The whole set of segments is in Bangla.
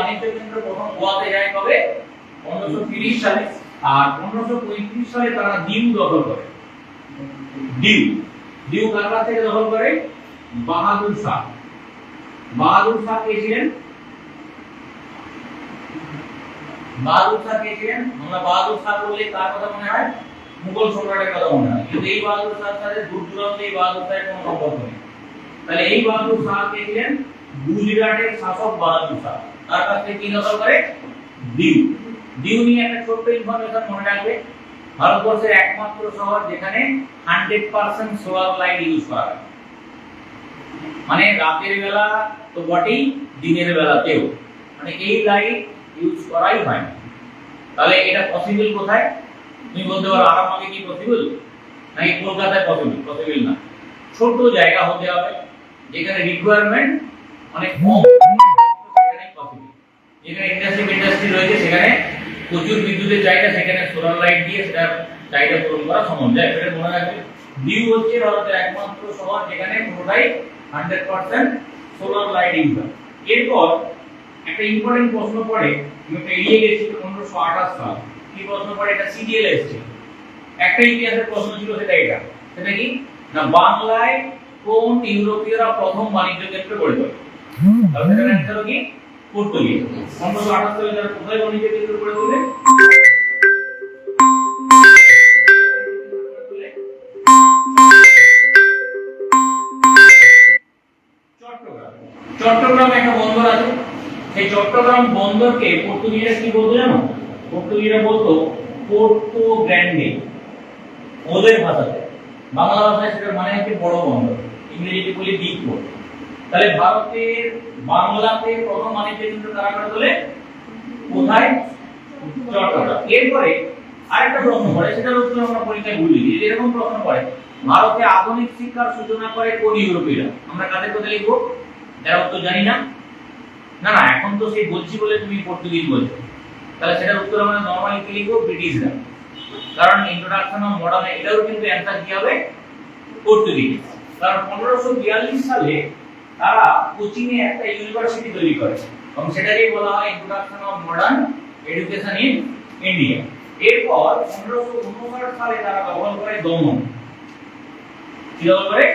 বাণিজ্য কেন্দ্র প্রথম গোয়াতে যায় কবে? 1530 সালে। আর 1535 সালে তারা দিউ দখল করে। দিউ কার কাছ থেকে দখল করে? বাহাদুর শাহ। বাহাদুর শাহ কে ছিলেন? বাহাদুর শাহ কে ছিলেন? আমরা বাহাদুর শাহ বললে কার কথা মনে হয়? মুঘল সম্রাটের কথা মনে হয়। কিন্তু এই বাহাদুর শাহর সাথে দূর দূরান্তে এই বাহাদুর শাহের কোনো সম্পর্ক নেই। তাহলে এই বাহাদুর শাহ কে ছিলেন? গুজরাটের শাসক বাহাদুর শাহ। তার কাছ থেকে কি দখল করে? দিউ। দিউ নিয়ে একটা ছোট্ট ইনফরমেশন মনে রাখবে। ভারতবর্ষের একমাত্র শহর যেখানে 100% সোলার লাইট ইউজ করা হয়। মানে রাতের বেলা তো বটেই, দিনের বেলাতেও মানে এই লাইট ইউজ করাই হয় না। তাহলে এটা পসিবল কোথায়? তুমি বলতে পারো আরামবাগে কি পসিবল? নাকি কলকাতায় পসিবল? পসিবল না। ছোট জায়গা হতে হবে যেখানে রিকোয়ারমেন্ট অনেক কম, সেখানেই পসিবল। যেখানে ইন্ডাস্ট্রি রয়েছে সেখানে প্রচুর বিদ্যুতের চাহিদা, সেখানে সোলার লাইট দিয়ে সেটা চাহিদা পূরণ করা সম্ভব। যায় এটা মনে রাখবে। দিউ হচ্ছে ভারতের একমাত্র শহর যেখানে পুরোটাই 100% সোলার লাইট ইউজ হয়। এরপর একটা ইম্পর্টেন্ট প্রশ্ন পড়ে, আমি একটা এড়িয়ে গেছি, 1528 সাল। কি প্রশ্ন পড়ে? এটা সিডিএল এসেছে। একটা ইতিহাসের প্রশ্ন ছিল, সেটা কি না, বাংলায় কোন ইউরোপীয়রা প্রথম বাণিজ্য কেন্দ্র গড়ে তোলে? তাহলে সেটার অ্যানসার কি? পর্তুগিজ। 1528 সালে তারা কোথায় বাণিজ্য কেন্দ্র গড়ে তোলে? চট্টগ্রামে একটা বন্দর আছে। সেই চট্টগ্রাম বন্দরকে পর্তুগিজরা কি বলতো জানো? পর্তুগিজরা বলতো পোর্টো গ্র্যান্ডে ওদের ভাষাতে। বাংলা ভাষায় সেটার মানে হচ্ছে বড় বন্দর, ইংরেজিতে বলি বিগ পোর্ট। তাহলে ভারতের বাংলাতে প্রথম বাণিজ্য কেন্দ্র কারা করে তোলে? কোথায়? চট্টগ্রাম। এরপরে আরেকটা প্রশ্ন পড়ে, সেটার উত্তর আমরা পরীক্ষায় ভুলে যাই। এরকম প্রশ্ন পড়ে, ভারতে আধুনিক শিক্ষার সূচনা করে কোন ইউরোপীয়রা? আমরা কাদের কথা লিখবো? যারা উত্তর জানি না। না না, এখন তো সেই বলছি বলে তুমি পর্তুগিজ বলছো। তাহলে সেটার উত্তর আমরা নরমালি কি লিখবো? ব্রিটিশরা। কারণ ইন্ট্রোডাকশন অফ মডার্ন, এটাও কিন্তু অ্যানসার কি হবে? পর্তুগিজ। কারণ 1542 সালে তারা কোচিনে একটা ইউনিভার্সিটি তৈরি করে এবং সেটাকেই বলা হয় introduction of modern education in India. এরপর 1559 সালে তারা দখল করে দমন। কি দখল করে?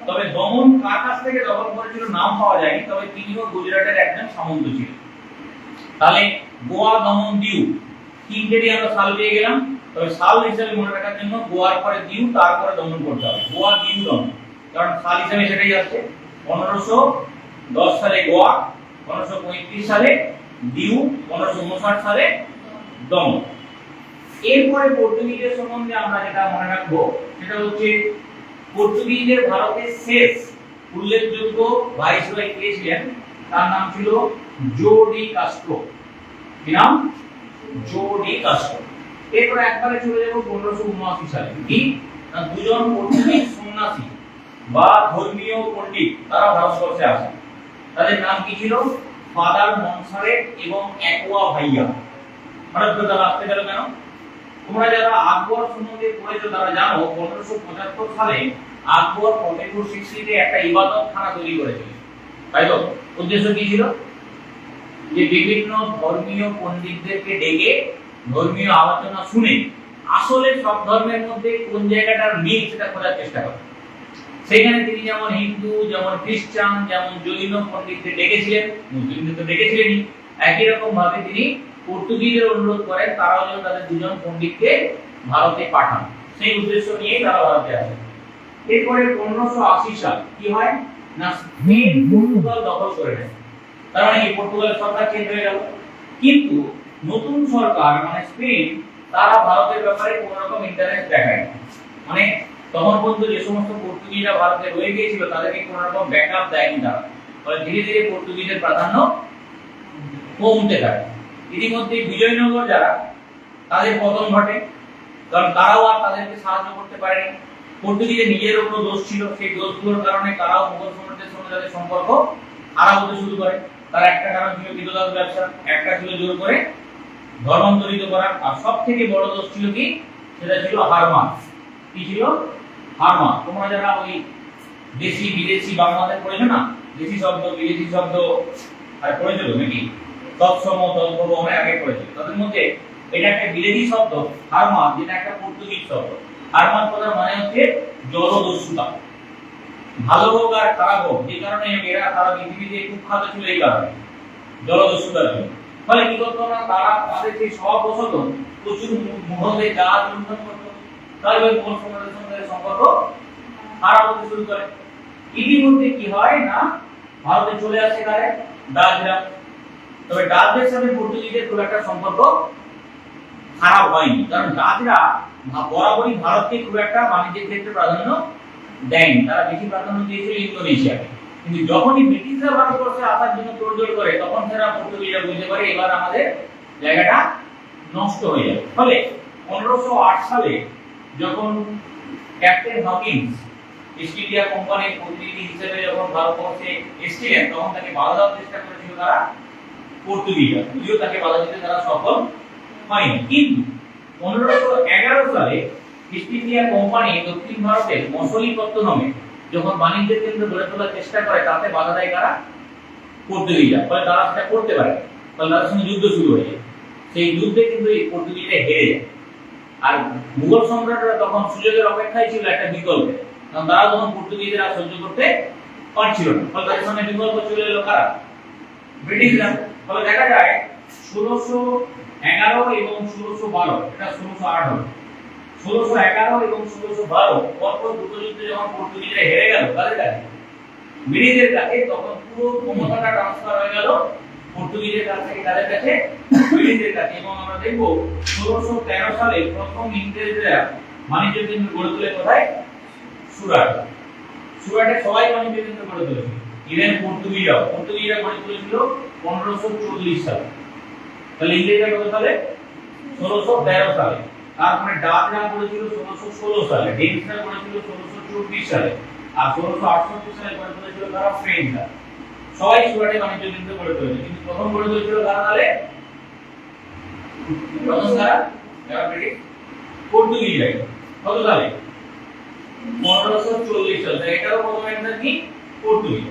তবে দমন কার কাছ থেকে দখল করেছিল নাম পাওয়া যায়নি, তবে তিনিও গুজরাটের একজন সামন্ত ছিলেন। তাহলে গোয়া, দমন, দিউ তিনটেরই আমরা সাল পেয়ে গেলাম। তবে সাল হিসেবে মনে রাখার জন্য গোয়ার পরে দিউ, তারপরে দমন করতে হবে। গোয়া, দিউ, দমন, কারণ সাল হিসেবে সেটাই আসছে। 1510 সালে গোয়া, 1535 সালে দিউ, 1559 সালে দমন। এরপরে পর্তুগিজের সম্বন্ধে আমরা যেটা মনে রাখবো সেটা হচ্ছে পর্তুগিজের ভারতের শেষ উল্লেখযোগ্য ভাইসরয় কে ছিলেন? তার নাম ছিল জো ডি কাস্ট্রো। কি নাম? জো ডি কাস্ট্রো। এরপর একবারে চলে যাব 1579 সালে। কি না, দুজন পর্তুগিজ সন্ন্যাসী বা ধর্মীয় পণ্ডিত তারা ভারতবর্ষে আসেন। তাদের নাম কি ছিল? ফাদার মনসারেট এবং অ্যাকোয়া ভাইয়া। হঠাৎ করে তারা আসতে গেল কেন? তোমরা যারা আকবর সম্বন্ধে পড়েছো তারা জানো 1575 সালে আকবর ফতেপুর সিক্রিতে একটা ইবাদতখানা তৈরি করেছিল, তাই তো? উদ্দেশ্য কি ছিল? যে বিভিন্ন ধর্মীয় পণ্ডিতদেরকে ডেকে ধর্মীয় আলোচনা শুনে আসলে সব ধর্মের মধ্যে কোন জায়গাটার মিল সেটা খোঁজার চেষ্টা করে। সেখানে তিনি যেমন হিন্দু, যেমন খ্রিস্টান, যেমন জৈন পণ্ডিতদের ডেকেছিলেন, মুসলিমদের তো ডেকেছিলেনই, একই রকম ভাবে তিনি পর্তুগিজের অনুরোধ করেন তারাও যেন তাদের দুজন পণ্ডিতকে ভারতে পাঠান। সেই উদ্দেশ্য নিয়ে তারা ভারতে আসেন। এরপরে 1580 সাল কি হয় না, স্পেন পর্তুগাল দখল করে নেয়। তার মানে কি পর্তুগালের সরকার চেঞ্জ হয়ে গেল। কিন্তু নতুন সরকার মানে স্পেন, তারা ভারতের ব্যাপারে কোনো রকম ইন্টারেস্ট দেখায় না। মানে তখন পর্যন্ত যে সমস্ত পর্তুগিজরা ভারতে রয়ে গিয়েছিল তাদেরকে কোনো রকম ব্যাকআপ দেয়নি তারা। ফলে ধীরে ধীরে পর্তুগিজের প্রাধান্য কমতে থাকে। ইতিমধ্যে বিজয়নগর যারা, তাদের পতন ঘটে, কারণ তারাও আর তাদেরকে সাহায্য করতে পারেনি। পর্তুগিজের নিজের উপর দোষ ছিল, সেই দোষগুলোর কারণে তারাও মুঘল সম্রাটদের সঙ্গে তাদের সম্পর্ক খারাপ হতে শুরু করে। তার একটা কারণ ছিল বিধবাদ ব্যবসা, একটা ছিল জোর করে ধর্মান্তরিত করা, আর সব থেকে বড় দোষ ছিল কি? সেটা ছিল হারমাস। কি ছিল? হারমাস। তোমরা যারা ওই দেশি বিদেশি বাংলাতে পড়েছো না, দেশি শব্দ বিদেশি শব্দ আর পড়েছো নাকি? তৎসমতল আমরা আগে পড়েছি। তাদের মধ্যে এটা একটা বিলেতি শব্দ হারমাত, যেটা একটা পর্তুগিজ শব্দ। হারমাত কথার মানে হচ্ছে জলদস্যুতা। ভালো হোক আর খারাপ হোক, যে কারণে এরা সারা পৃথিবীতে কুখ্যাত ছিল এই কারণে, জলদস্যুতার জন্য। ফলে কি করতো না, তারা তাদের সেই স্ববশত প্রচুর মুঘলদের জাহাজ লুণ্ঠন করতো। তাই ওই মুঘল সম্রাটের সঙ্গে সম্পর্ক খারাপ হতে শুরু করে। ইতিমধ্যে কি হয় না, ভারতে চলে আসে কারে, ডাচরা। তবে ডাচদের সাথে পর্তুগিজদের খুব একটা সম্পর্ক খারাপ হয়নি, কারণ ডাচরা বরাবরই ভারতকে খুব একটা বাণিজ্যের ক্ষেত্রে প্রাধান্য দেয়নি। তারা বেশি প্রাধান্য দিয়েছিল ইন্দোনেশিয়াকে। কিন্তু যখনই ব্রিটিশরা ভারতবর্ষে আসার জন্য তোড়জোড় করে, তখন তারা পর্তুগিজরা বুঝতে পারে এবার আমাদের জায়গাটা নষ্ট হয়ে যাবে। ফলে 1508 সালে যখন ক্যাপ্টেন হকিন্স ইস্ট ইন্ডিয়া কোম্পানির প্রতিনিধি হিসেবে যখন ভারতবর্ষে এসেছিলেন, তখন তাকে বাধা দেওয়ার চেষ্টা করেছিল তারা পর্তুগিজরা। যদিও তাকে বাধা দিতে তারা সফল হয়নি। কিন্তু 1511 সালে ইস্ট ইন্ডিয়া কোম্পানি দক্ষিণ ভারতের মছলিপত্তনমে যখন বাণিজ্যের কেন্দ্র গড়ে তোলার চেষ্টা করে, তাতে বাধা দেয় কারা, পর্তুগিজরা। ফলে তারা সেটা করতে পারে, ফলে তাদের সঙ্গে যুদ্ধ শুরু হয়ে যায়। সেই যুদ্ধে কিন্তু এই পর্তুগিজরা হেরে যায়। আর মুঘল সম্রাটরা তখন সুযোগের অপেক্ষায় ছিল একটা বিকল্পে, কারণ তারা তখন পর্তুগিজরা সহ্য করতে পারছিল না। ফলে তাদের সামনে বিকল্প চলে এলো কারা, ব্রিটিশরা। ফলে দেখা যায় 1611 এবং 1612, এটা 1608 হলো, 1611 এবং 1612 পরপর দুটো যুদ্ধে যখন পর্তুগিজরা হেরে গেল তাদের কাছে, ব্রিটিশদের কাছে, তখন পুরো ক্ষমতাটা ট্রান্সফার হয়ে গেল পর্তুগিজের কাছ থেকে তাদের কাছে, ব্রিটিশদের কাছে। এবং আমরা দেখব 1613 সালে প্রথম ইংরেজরা বাণিজ্য কেন্দ্র গড়ে তোলে কোথায়, সুরাট। সুরাটে সবাই বাণিজ্য কেন্দ্র গড়ে তুলেছিল, ইভেন পর্তুগিজরা গড়ে তুলেছিল 1540 সালে। তাহলে ইংরেজরা কত সালে, 1613 সালে। তারপরে ডাচরা করেছিল 1616 সালে, ডেনসরা করেছিল 1624 সালে, আর 1668 সালে গড়ে তুলেছিল তারা ফ্রেঞ্চরা। সবাই সুরাটে বাণিজ্য কেন্দ্র গড়ে তুলেছে, কিন্তু প্রথম গড়ে তুলেছিল কারা তাহলে, প্রথম তারা যারা ব্রিটিশ পর্তুগিজরা। কত সালে, 1540 সালে। এটাও প্রথম একটা কি, পর্তুগিজ।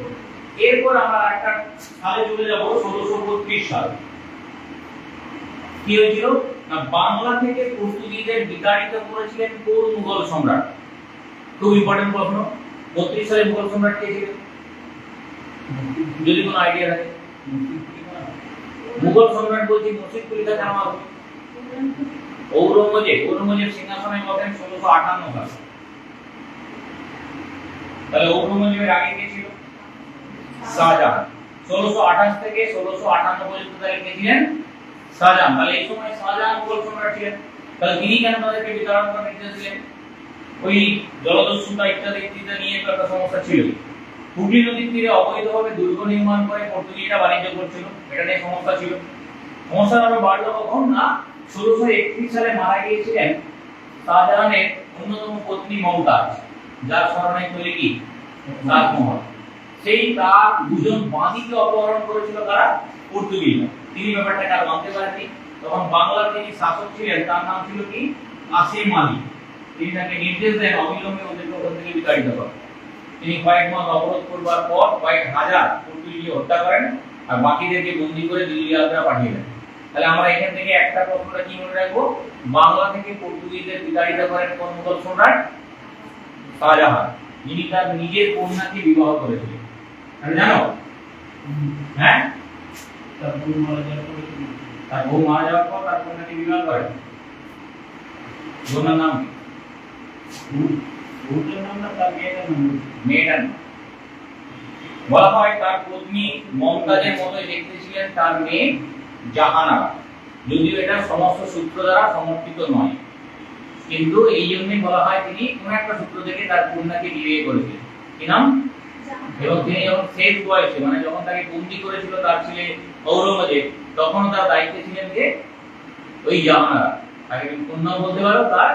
এরপর আমরা একটা সালে চলে যাব 1632 সাল। কি হয়েছিল না, বাংলা থেকে পর্তুগিজদের বিতাড়িত করেছিলেন কোন মুঘল সম্রাট? খুব ইম্পর্টেন্ট প্রশ্ন। 32 সালে মুঘল সম্রাট কে ছিলেন, যদি কোনো আইডিয়া থাকে? মুঘল সম্রাট বলছি, মুর্শিদ কুলি খান আমার ঔরঙ্গজেব সিংহাসনে বসেন 1658 সালে। তাহলে ঔরঙ্গজেবের আগে কে ছিল, শাহজাহান। 1628 থেকে 1658 পর্যন্ত তাহলে কে ছিলেন, শাহজাহান। তাহলে এই সময় শাহজাহান মুঘল সম্রাট ছিলেন। তাহলে তিনি কেন তাদেরকে বিতাড়ন করার নির্দেশ দিলেন? ওই জলদস্যুতা ইত্যাদি নিয়ে তো একটা সমস্যা ছিল। হুগলি নদীর তীরে অবৈধভাবে দুর্গ নির্মাণ করে পর্তুগিজরা বাণিজ্য করছিল, এটা নিয়ে সমস্যা ছিল। সমস্যা আরো বাড়লো কখন না, 1631 সালে মারা গিয়েছিলেন শাহজাহানের অন্যতম পত্নী মমতাজ, যার স্মরণে তৈরি কি তাজমহল। সেই তার দুজন বাদীকে অপহরণ করেছিল তারা, পর্তুগিজরা। তিনি ব্যাপারটা আর মানতে পারেননি। তখন বাংলার যিনি শাসক ছিলেন তার নাম ছিল কি, আসিম আলী। তিনি তাকে নির্দেশ দেন অবিলম্বে ওদেরকে ওখান থেকে বিতাড়িত করেন। তিনি কয়েক মাস অবরোধ করবার পর কয়েক হাজার পর্তুগিজ হত্যা করেন, আর বাকিদেরকে বন্দী করে দিল্লি আগ্রা পাঠিয়ে দেন। তাহলে আমরা এখান থেকে একটা প্রশ্নটা কি মনে রাখবো, বাংলা থেকে পর্তুগিজদের বিতাড়িত করেন কোন মুঘল সম্রাট, শাহজাহান, যিনি তার নিজের কন্যাকে বিবাহ করেছিলেন। তুমি জানো? হ্যাঁ, তার বউ মারা যাওয়ার পর তার কন্যাকে বিবাহ করেন। কন্যার নাম কি? বউটার নাম না তার মেয়েটার নাম? মেয়েটার নাম। বলা হয় তার পত্নী মমতাজের মতো দেখতে ছিলেন তার মেয়ে জাহানারা, যদিও এটা সমস্ত সূত্র দ্বারা সমর্থিত নয়, কিন্তু এই জন্যই বলা হয় তিনি কোন একটা সূত্র থেকে তার কন্যাকে বিয়ে করেছিলেন। কি নাম? এবং তিনি যখন শেষ বয়সে, মানে যখন তাকে বন্দী করেছিল তার ছেলে ঔরঙ্গজেব, তখন তার দায়িত্বে ছিলেন যে ওই জাহানারা। তাকে তুমি কন্যাও বলতে পারো, তার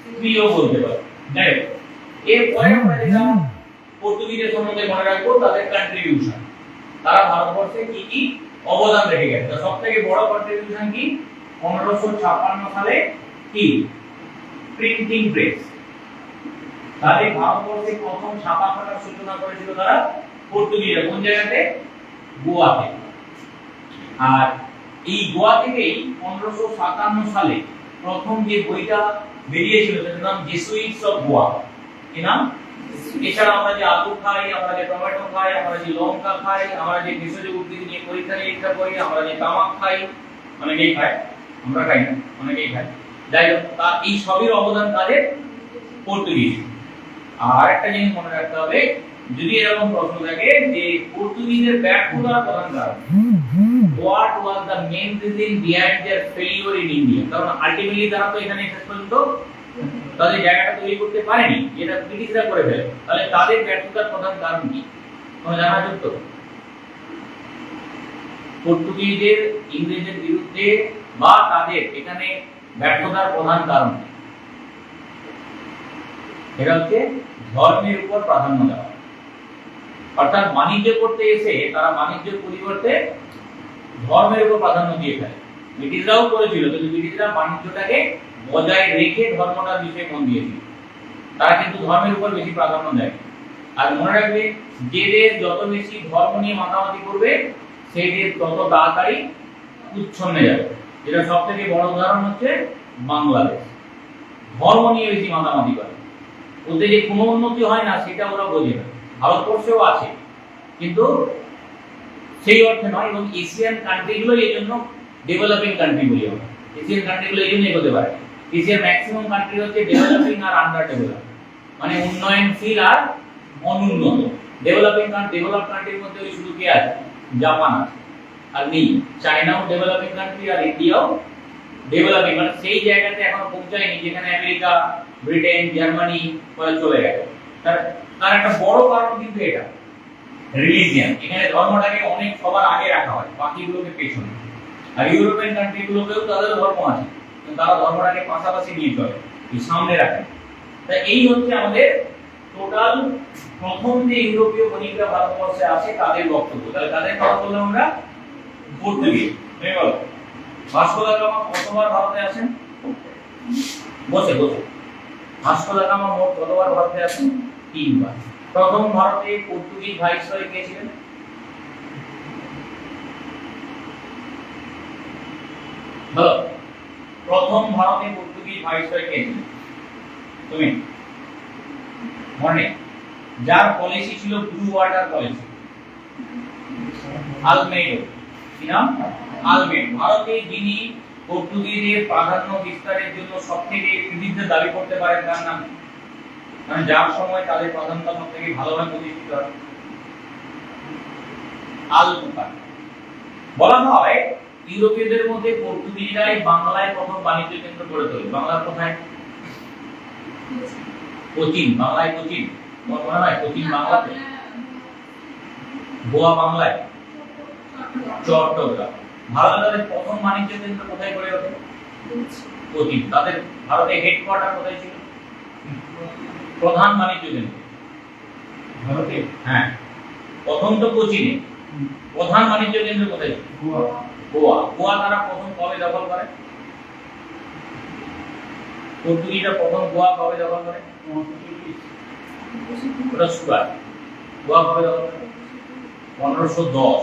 স্ত্রীও বলতে পারো। এরপরে আমরা যেটা পর্তুগিজের সম্বন্ধে মনে রাখবো, তাদের কন্ট্রিবিউশন। তারা ভারতবর্ষে কি কি অবদান রেখে গেছে। সব থেকে বড় কন্ট্রিবিউশন কি, 1556 সালে কি, প্রিন্টিং প্রেস। তাদের ভারতবর্ষে প্রথম ছাপাখানার সূচনা করেছিল তারা, পর্তুগিজরা। কোন জায়গাতে? গোয়াতে। আর এই গোয়া থেকেই 1557 সালে প্রথম যে বইটা বেরিয়েছিল সেটার নাম জেসুইটস অফ গোয়া। কি নাম? এছাড়া আমরা যে আলু খাই, আমরা যে টমেটো খাই, আমরা যে লঙ্কা খাই, আমরা যে ভেষজ উদ্ভিদ নিয়ে পরীক্ষা নিরীক্ষা করি, আমরা যে তামাক খাই, অনেকেই খায়, আমরা খাই না, অনেকেই খায়। যাই হোক, তা এই সবই অবদান কাদের? পর্তুগিজ। আর একটা জিনিস মনে রাখতে হবে, যদি এরকম প্রশ্ন থাকে যে পর্তুগিজের ব্যর্থতার প্রধান কারণ, what was the main reason behind their failure in India? কারণ আলটিমেটলি তারা তো এখানে শেষ পর্যন্ত তাদের জায়গাটা তৈরি করতে পারেনি, যেটা ব্রিটিশরা করে ফেলে। তাহলে তাদের ব্যর্থতার প্রধান কারণ কি তোমরা জানা যুক্ত? পর্তুগিজের ইংরেজের বিরুদ্ধে বা তাদের এখানে ব্যর্থতার প্রধান কারণ এটা হচ্ছে ধর্মের উপর প্রাধান্য দেওয়া। অর্থাৎ বাণিজ্য করতে এসে তারা বাণিজ্যের পরিবর্তে ধর্মের উপর প্রাধান্য দিয়ে ফেলে। ব্রিটিশরাও করেছিল, কিন্তু ব্রিটিশরা বাণিজ্যটাকে বজায় রেখে ধর্মটার বিষয়ে মন দিয়েছিল। তারা কিন্তু ধর্মের উপর বেশি প্রাধান্য দেয়। আর মনে রাখবে, যে দেশ যত বেশি ধর্ম নিয়ে মাতামাতি করবে সেই দেশ তত তাড়াতাড়ি উচ্ছন্নে যাবে। যেটা সব থেকে বড় উদাহরণ হচ্ছে বাংলাদেশ। ধর্ম নিয়ে বেশি মাতামাতি করে, ওদের যে কোনো উন্নতি হয় না সেটা ওরা বোঝে না। ভারতবর্ষেও আছে, কিন্তু সেই অর্থে নয়। এবং এশিয়ান কান্ট্রিগুলো এই জন্য ডেভেলপিং কান্ট্রি বলি আমরা। এশিয়ান কান্ট্রিগুলো এই জন্য এগোতে পারে। এশিয়ার ম্যাক্সিমাম কান্ট্রি হচ্ছে ডেভেলপিং আর আন্ডার ডেভেলপ, মানে উন্নয়নশীল আর অনুন্নত। ডেভেলপ কান্ট্রির মধ্যে ওই শুধু কে আছে? জাপান আছে, আর নেই। চায়নাও ডেভেলপিং কান্ট্রি, আর ইন্ডিয়াও ডেভেলপিং, মানে সেই জায়গাতে এখনো পৌঁছায়নি যেখানে আমেরিকা, ব্রিটেন, জার্মানি পরে চলে গেছে। তার একটা বড় কারণ কিন্তু এটা রিলিজিয়ন। এখানে ধর্মটাকে অনেক সবার আগে রাখা হয়, বাকিগুলোকে পেছনে। আর ইউরোপিয়ান কান্ট্রিগুলোতেও তাদের ধর্ম আছে, কিন্তু তারা ধর্মটাকে পাশাপাশি নিয়ে চলে, সামনে রাখে। তাই এই হচ্ছে আমাদের টোটাল প্রথম যে ইউরোপীয় বণিকরা ভারতবর্ষে আসে তাদের বক্তব্য। তাহলে তাদের কথা বললাম আমরা পর্তুগিজ। তুমি বলো, ভাস্কো দা গামা কতবার ভারতে আসেন? বসে বসে। ভাস্কো দা গামা মোট কতবার ভারতে আসেন? 3 বার। প্রথম ভারতে পর্তুগিজ ভাইসরয় কে ছিলেন? বলো, প্রথম ভারতে পর্তুগিজ ভাইসরয় কে ছিলেন? তুমি মনে? যার পলিসি ছিল ব্লু ওয়াটার পলিসি, আলমেডো। কি নাম? আলমেডো। ভারতে যিনি পর্তুগিজের প্রাধান্য বিস্তারের জন্য সবথেকে কৃতিত্ব দাবি করতে পারেন তার নাম, মানে যার সময় তাদের প্রাধান্য সবথেকে ভালোভাবে প্রতিষ্ঠিত হয়, আলবুকার। বলা হয় ইউরোপীয়দের মধ্যে পর্তুগিজরাই বাংলায় প্রথম বাণিজ্য কেন্দ্র গড়ে তোলে। বাংলার কোথায়? কোচিন। বাংলায় কোচিন। তোমার মনে হয় কোচিন বাংলাতে? গোয়া বাংলায়? চট্টগ্রাম। ভারতে তাদের প্রথম বাণিজ্য কেন্দ্র কোথায় গড়ে ওঠে? কোচিন। তাদের ভারতে হেডকোয়ার্টার কোথায় ছিল? প্রধান বাণিজ্য কেন্দ্র ভারতে? হ্যাঁ, প্রথম তো কোচিনে। প্রধান বাণিজ্য কেন্দ্র কোথায়? গোয়া। গোয়া তারা প্রথম কবে দখল করে? পর্তুগিজরা প্রথম গোয়া কবে দখল করে? ওটা সুগার। গোয়া কবে দখল করে? 1510।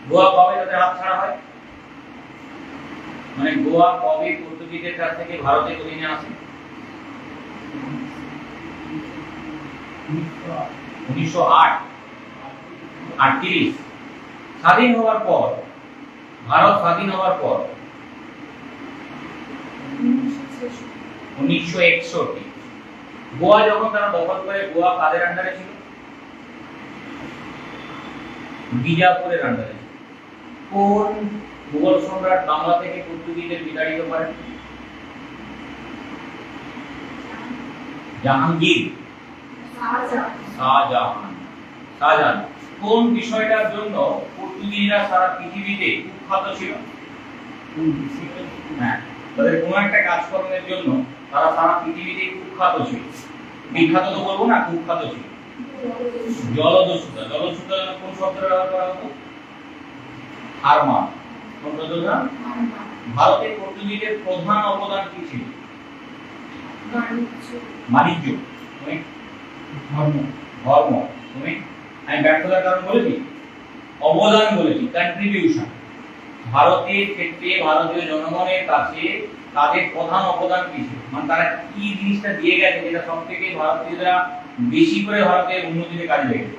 গোয়া কবে তাদের হাত ছাড়া হয়? মানে গোয়া কবে পর্তুগিজের কাছ থেকে ভারতের অধীনে আসে? 1908। 38। স্বাধীন হওয়ার পর, ভারত স্বাধীন হওয়ার পর 1961 গোয়া যখন তারা দখল করে, গোয়া কাদের আন্ডারে ছিল? বিজাপুরের আন্ডারে। কোন মুঘল সম্রাট বাংলা থেকে পর্তুগিজদের বিতাড়িত করেন? জাহাঙ্গীর। শাহজাহান। কোন বিষয়টার জন্য পর্তুগিজরা সারা পৃথিবীতে কুখ্যাত ছিল? হ্যাঁ, তাদের কোন একটা কাজকর্মের জন্য তারা সারা পৃথিবীতে কুখ্যাত ছিল। বিখ্যাত তো বলবো না, কুখ্যাত ছিল। জলদস্যুতা। জলদস্যুতা কোন শব্দটা ব্যবহার করা হতো? হারমান। কোন শব্দটা? ভারতে পর্তুগিজের প্রধান অবদান কি ছিল? বাণিজ্য। তুমি? ধর্ম। তুমি? আমি ব্যর্থতার কারণ বলেছি, অবদান বলেছি, কন্ট্রিবিউশন। ভারতের ক্ষেত্রে ভারতীয় জনগণের কাছে তাদের প্রধান অবদান কি ছিল, মানে তারা কি জিনিসটা দিয়ে গেছে যেটা সব থেকে ভারতীয়রা বেশি করে ভারতের উন্নতিতে কাজে লেগেছে?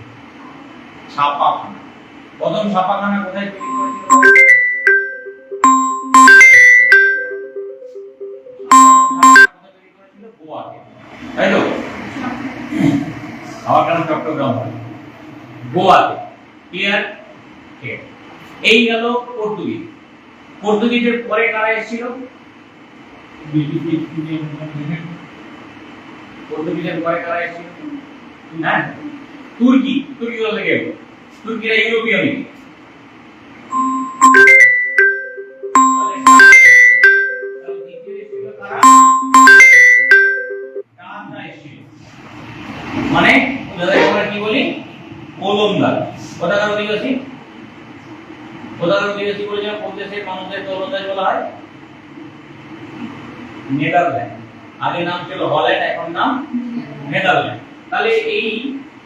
ছাপাখানা। প্রথম ছাপাখানা কোথায় তৈরি করেছিল? গোয়াতে, তাই তো? আমার কেন চট্টগ্রাম হয়? গোয়াতে। ক্লিয়ার? এই গেল পর্তুগিজ। পর্তুগিজের পরে কারা এসেছিল? পর্তুগিজের পরে কারা এসেছিল? হ্যাঁ, তুর্কি। তুর্কি কোথা থেকে এলো? তুর্কিরা ইউরোপীয় নাকি? মানে আমরা কি বলি? ওলন্দাজ। কোথাকার অধিবাসী? কোথাকার অধিবাসী বলে যখন কোন দেশের মানুষদের ওলন্দাজ বলা হয়? নেদারল্যান্ড। আগে নাম ছিল হল্যান্ড, এখন নাম নেদারল্যান্ড। তাহলে এই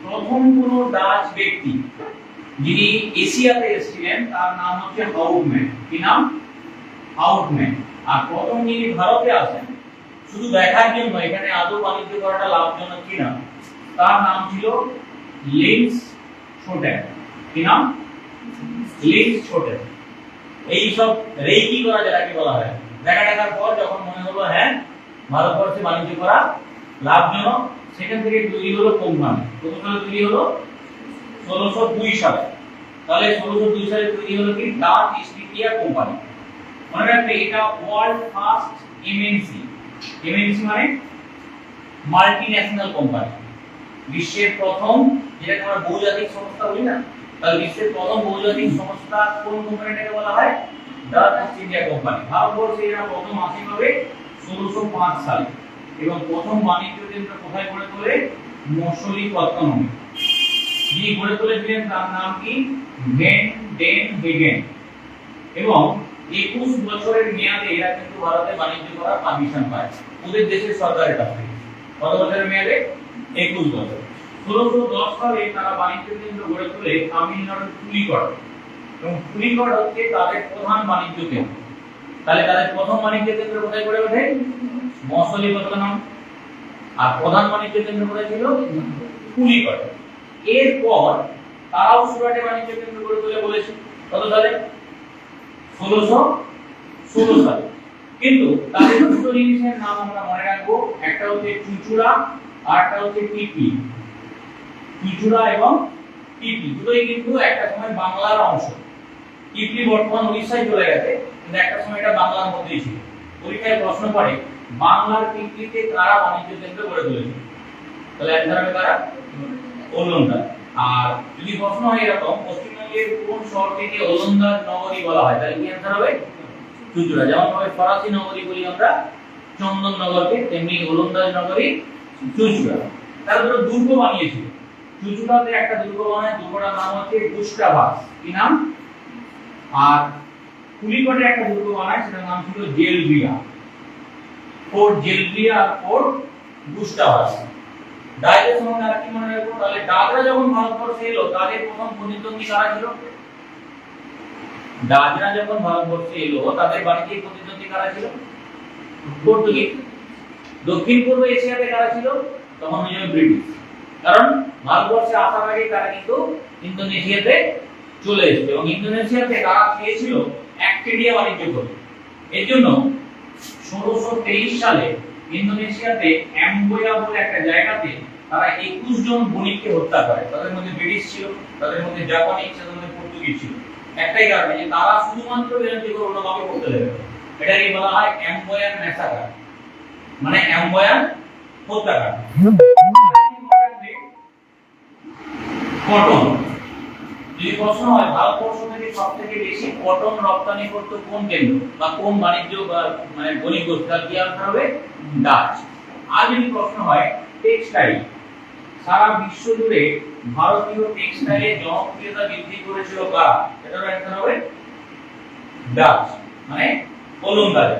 প্রথম কোন ডাচ ব্যক্তি যিনি এশিয়াতে এসেছিলেন তার নাম হচ্ছে হাউটম্যান। কি নাম? হাউটম্যান। আর প্রথম যিনি ভারতে আসেন শুধু দেখার জন্য এখানে আদৌ বাণিজ্য করাটা লাভজনক কিনা, তার নাম ছিল লিন্স ছোটেন। কি নাম? লিন্স ছোটেন। এই সব রেকি করা যেটাকে বলা হয়, দেখার পর যখন মনে হলো হ্যাঁ ভারতবর্ষে বাণিজ্য করা লাভজনক, সেখান থেকে তৈরি হলো কোম্পানি। কত সালে তৈরি হলো? 1602 সালে। তাহলে 1602 সালে তৈরি হলো কি? Dutch east India company. মনে রাখবে এটা ওয়ার্ল্ড ফার্স্ট এমএনসি। এমএনসি মানে মাল্টি ন্যাশনাল কোম্পানি। বিশ্বের প্রথম, যেটাকে আমরা বহুজাতিক সংস্থা বলি না, তাহলে বিশ্বের প্রথম বহুজাতিক সংস্থা কোন কোম্পানিটাকে বলা হয়? Dutch east India company. ভারতবর্ষে এরা প্রথম আসে হবে 1605 সালে এবং প্রথম বাণিজ্য কেন্দ্র কোথায় গড়ে তোলে? মসলিপত্তনমে। যিনি গড়ে তুলেছিলেন তার নাম কি? ভ্যান ডেন হেগেন। এবং 21 বছরের মেয়াদে এরা কিন্তু ভারতে বাণিজ্য করার পারমিশন পায় ওদের দেশের সরকারের কাছ থেকে। কত বছরের মেয়াদে? 21 বছর। 1610 সালে তারা বাণিজ্য কেন্দ্র গড়ে তোলে তামিলনাড়ুর পুলিকট। এবং পুলিকট হচ্ছে তাদের প্রধান বাণিজ্য কেন্দ্র। তাহলে তাদের প্রথম বাণিজ্য কেন্দ্র কোথায় গড়ে ওঠে? মসলিপত্তনম। আর প্রধান বাণিজ্য কেন্দ্র কোথায় ছিল? পুলিকট। এরপর তারাও সুরাটে বাণিজ্য কেন্দ্র গড়ে তোলে বলেছে। কত সালে? 1616 সালে। কিন্তু তাদের দুটো জিনিসের নাম আমরা মনে রাখবো, একটা হচ্ছে চুচুড়া আর একটা হচ্ছে টিপি। চুচুড়া এবং টিপি দুটোই কিন্তু একটা সময় বাংলার অংশ। টিপি বর্তমান উড়িষ্যায় চলে গেছে, কিন্তু একটা সময় এটা বাংলার মধ্যেই ছিল। পরীক্ষায় প্রশ্ন পড়ে বাংলার টিপিতে কারা বাণিজ্য কেন্দ্র গড়ে তুলেছে? তাহলে অ্যানসার হবে কারা? ওলন্দাজ। আর যদি প্রশ্ন হয় এরকম পশ্চিমবঙ্গের কোন শহরটিকে ওলন্দাজ নগরী বলা হয়, তাহলে কি অ্যানসার হবে? চুচুড়া। যেমন ভাবে ফরাসি নগরী বলি আমরা চন্দন নগরকে, তেমনি ওলন্দাজ নগরী চুচুড়া। তারা দুটো দুর্গ বানিয়েছিল। চুচুড়াতে একটা দুর্গ বানায়, দুর্গটার নাম হচ্ছে গুস্টাভাস। কি নাম? আর পুলিকটে একটা দুর্গ বানায়, সেটার নাম ছিল জেলভিয়া। ফোর্ট জেলভিয়া আর ফোর্ট গুস্টাভাস। ডাচদের সম্বন্ধে আর কি মনে রাখবো? তাহলে ডাচরা যখন ভারতবর্ষে এলো তাদের প্রথম প্রতিদ্বন্দ্বী কারা ছিল? ডাচরা যখন ভারতবর্ষে এলো তাদের বাণিজ্যিক প্রতিদ্বন্দ্বী কারা ছিল? পর্তুগিজ। দক্ষিণ পূর্ব এশিয়াতে কারা ছিল? তখন হয়ে যাবে ব্রিটিশ। কারণ ভারতবর্ষে আসার আগে তারা কিন্তু ইন্দোনেশিয়াতে চলে এসেছে এবং ইন্দোনেশিয়াতে তারা চেয়েছিল একচেটিয়া বাণিজ্য করতে। এর জন্য 1623 সালে ইন্দোনেশিয়াতে অ্যাম্বোয়া বলে একটা জায়গাতে তারা 21 জন বণিককে হত্যা করে। তাদের মধ্যে ব্রিটিশ ছিল, তাদের মধ্যে জাপানি, তাদের মধ্যে পর্তুগিজ ছিল। একটাই কারণে যে তারা শুধুমাত্র বাণিজ্য করে অন্য কাউকে করতে দেবে। এটাকে বলা হয় অ্যাম্বোয়ান ম্যাসাকার, মানে অ্যাম্বোয়ান হত্যাকাণ্ড। কটন। যদি প্রশ্ন হয় ভারতবর্ষ থেকে সবথেকে বেশি কটন রপ্তানি করতে কোন কেন্দ্র বা কোন বাণিজ্য বা মানে বণিক গোষ্ঠী, তার কি আনসার হবে? ডাচ। আর যদি প্রশ্ন হয় টেক্সটাইল, সারা বিশ্ব জুড়ে ভারতীয় টেক্সটাইলের জনপ্রিয়তা বৃদ্ধি করেছিল কারা? এটার আনসার হবে ডাচ, মানে ওলন্দাজ।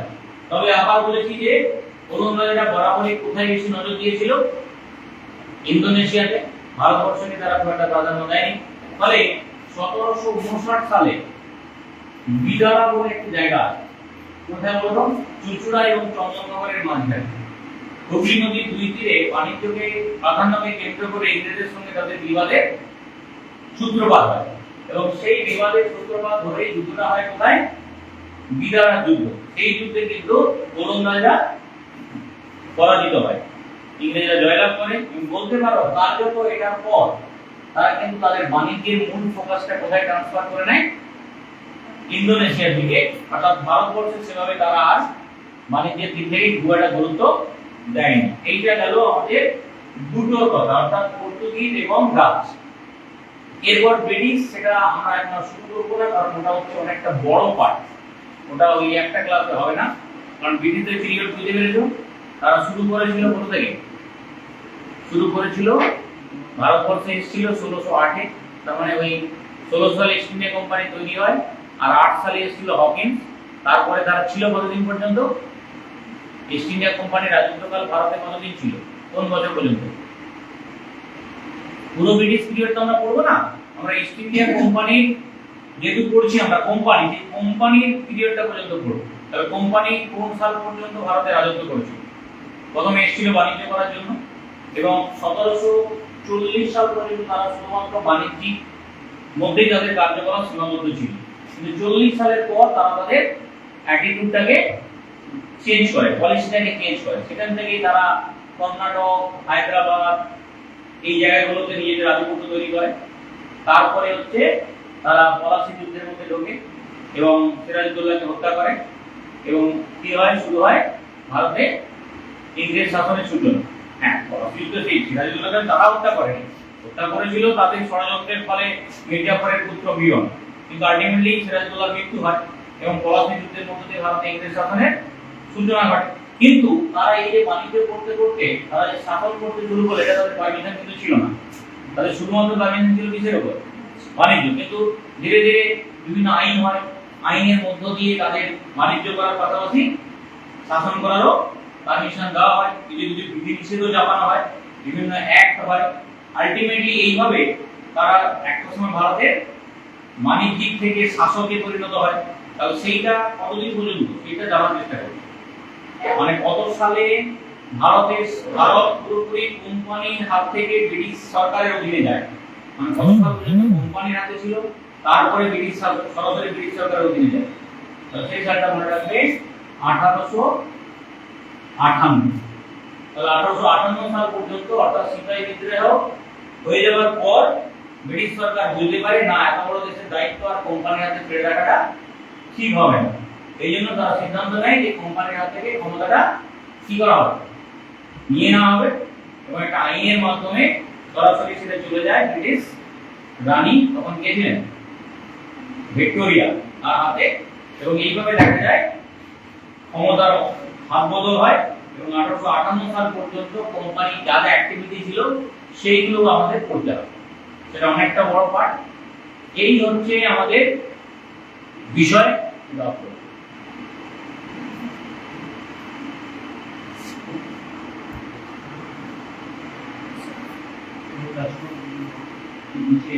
তবে আবার বলেছি যে ওলন্দাজরা বরাবরই কোথায় বেশি নজর দিয়েছিল? ইন্দোনেশিয়াতে। ভারতবর্ষকে তারা খুব একটা প্রাধান্য দেয়নি। ফলে 1759 সালে বিদারা বলে একটি জায়গা আছে। কোথায় বলতো? চুঁচুড়া এবং চন্দননগরের মাঝখানে হুগলি নদীর দুই তীরে বাণিজ্যকে প্রাধান্যকে কেন্দ্র করে ইংরেজদের সঙ্গে তাদের বিবাদের সূত্রপাত হয় এবং সেই বিবাদের সূত্রপাত ধরেই যুদ্ধটা হয় কোথায়? বিদারা যুদ্ধ। সেই যুদ্ধে কিন্তু গোলন্দাজরা পরাজিত হয়, ইংরেজরা জয়লাভ করে। তুমি বলতে পারো কার্যত এটার পর তারা কিন্তু তাদের বাণিজ্যের মূল ফোকাসটা কোথায় ট্রান্সফার করে নেয়? ইন্দোনেশিয়ার দিকে। অর্থাৎ ভারতবর্ষে সেভাবে তারা আর বাণিজ্যের দিক থেকে খুব একটা গুরুত্ব দেয়নি। এইটা গেল আমাদের দুটো কথা, অর্থাৎ পর্তুগিজ এবং ডাচ। এরপর ব্রিটিশ, সেটা আমরা এখন শুরু করবো না, কারণ ওটা হচ্ছে অনেকটা বড় পার্ট, ওটা ওই একটা ক্লাসে হবে না। কারণ ব্রিটিশদের পিরিয়ড বুঝতে পেরেছো, তারা শুরু করেছিল কোথা থেকে? শুরু করেছিল ভারতবর্ষে এসেছিল 1608-এ, তার মানে ওই 16 সালে ইস্ট ইন্ডিয়া কোম্পানি তৈরি হয়, আর 8 সালে এসেছিল হকিন্স। তারপরে তারা ছিল কতদিন পর্যন্ত? ইস্ট ইন্ডিয়া কোম্পানির রাজত্বকাল ভারতে কতদিন ছিল? কোন বছর পর্যন্ত? পুরো ব্রিটিশ পিরিয়ড তো আমরা পড়বো না, আমরা ইস্ট ইন্ডিয়া কোম্পানির যেহেতু পড়ছি আমরা কোম্পানি, সেই কোম্পানির পিরিয়ডটা পর্যন্ত পড়বো। তবে কোম্পানি কোন সাল পর্যন্ত ভারতে রাজত্ব করেছিল? প্রথমে এসেছিল বাণিজ্য করার জন্য এবং 1740 সাল পর্যন্ত তারা শুধুমাত্র বাণিজ্যিক মধ্যেই তাদের কার্যকলাপ সীমাবদ্ধ ছিল। কিন্তু 40 সালের পর তারা তাদের অ্যাটিটিউডটাকে চেঞ্জ করে, পলিসিটাকে চেঞ্জ করে। সেখান থেকেই তারা কর্ণাটক, হায়দ্রাবাদ এই জায়গাগুলোতে নিজেদের আধিপত্য তৈরি করে। তারপরে হচ্ছে তারা পলাশী যুদ্ধের মধ্যে ঢোকে এবং সিরাজউদ্দৌলাকে হত্যা করে এবং কি হয়? শুরু হয় ভারতে ইংরেজ শাসনের সূচনা। হ্যাঁ, পলাশী যুদ্ধে সেই সিরাজউদ্দৌলাকে তারা হত্যা করেনি, হত্যা করেছিল তাদের ষড়যন্ত্রের ফলে মির্জাফরের পুত্র বিয়ন। কিন্তু আলটিমেটলি সিরাজউদ্দৌলার মৃত্যু হয় এবং পলাশী যুদ্ধের মধ্যে দিয়ে ভারতে ইংরেজ শাসনের সূচনা ঘটে। কিন্তু তারা এই যে বাণিজ্য করতে করতে তারা যে শাসন করতে শুরু করে, এটা তাদের পারমিশন কিন্তু ছিল না। তাদের শুধুমাত্র পারমিশন ছিল কিসের উপর? বাণিজ্য। কিন্তু ধীরে ধীরে বিভিন্ন আইন হয়, আইনের মধ্য দিয়ে তাদের বাণিজ্য করার পাশাপাশি শাসন করারও পারমিশন দেওয়া হয়, কিছু কিছু বিধিনিষেধও চাপানো হয়, বিভিন্ন অ্যাক্ট হয়। আলটিমেটলি এইভাবে তারা একটা সময় ভারতের বাণিজ্যিক থেকে শাসকে পরিণত হয়। তাহলে সেইটা কতদিন পর্যন্ত, সেইটা জানার চেষ্টা করি। মানে কত সালে ভারত পুরোপুরি কোম্পানির হাত থেকে ব্রিটিশ সরকারের অধীনে যায়, মানে কত সাল পর্যন্ত কোম্পানির হাতে ছিল, তারপরে ব্রিটিশ সরাসরি ব্রিটিশ সরকারের অধীনে যায়। সেই সালটা মনে রাখবে 1858। তাহলে 1858 সাল পর্যন্ত, অর্থাৎ সিপাহী বিদ্রোহ হয়ে যাওয়ার পর ব্রিটিশ সরকার বুঝতে পারে না এত বড় দেশের দায়িত্ব আর কোম্পানির হাতে ফেলে রাখাটা ঠিক হবে না। এই জন্য তারা সিদ্ধান্ত নেয় যে কোম্পানির হাত থেকে ক্ষমতাটা কি করা হবে, নিয়ে নেওয়া হবে এবং একটা আইনের মাধ্যমে সরাসরি সেটা চলে যায় ব্রিটিশ রানী, তখন কে ছিলেন? ভিক্টোরিয়া, তার হাতে। এবং এইভাবে দেখা যায় ক্ষমতার হাত বদল হয় এবং 1858 সাল পর্যন্ত কোম্পানি যা যা অ্যাক্টিভিটি ছিল সেইগুলো আমাদের করতে হবে। সেটা অনেকটা বড় পার্ট। এই হচ্ছে আমাদের বিষয়। নিচে